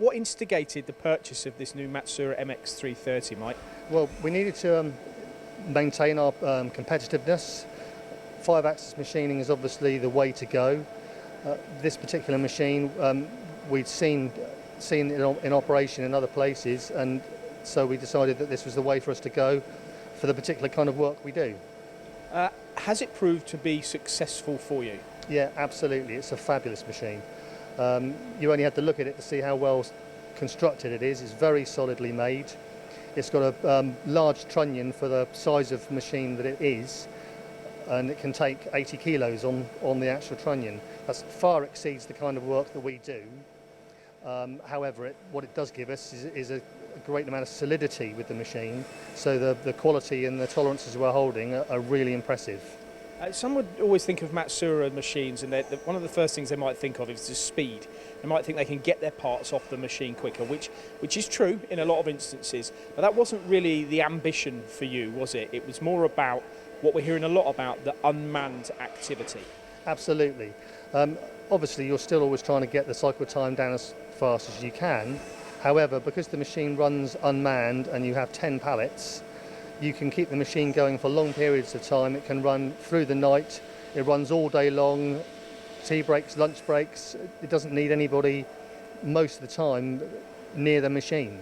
What instigated the purchase of this new Matsuura MX-330, Mike? Well, we needed to maintain our competitiveness. 5-axis machining is obviously the way to go. This particular machine we'd seen in operation in other places, and so we decided that this was the way for us to go for the particular kind of work we do. Has it proved to be successful for you? Yeah, absolutely. It's a fabulous machine. You only have to look at it to see how well constructed it is. It's very solidly made. It's got a large trunnion for the size of machine that it is, and it can take 80 kilos on the actual trunnion. That far exceeds the kind of work that we do. However, what it does give us is a great amount of solidity with the machine, so the quality and the tolerances we're holding are really impressive. Some would always think of Matsuura machines, and one of the first things they might think of is the speed. They might think they can get their parts off the machine quicker, which is true in a lot of instances. But that wasn't really the ambition for you, was it? It was more about what we're hearing a lot about, the unmanned activity. Absolutely. Obviously, you're still always trying to get the cycle time down as fast as you can. However, because the machine runs unmanned and you have 10 pallets, you can keep the machine going for long periods of time. It can run through the night. It runs all day long, tea breaks, lunch breaks. It doesn't need anybody most of the time near the machine.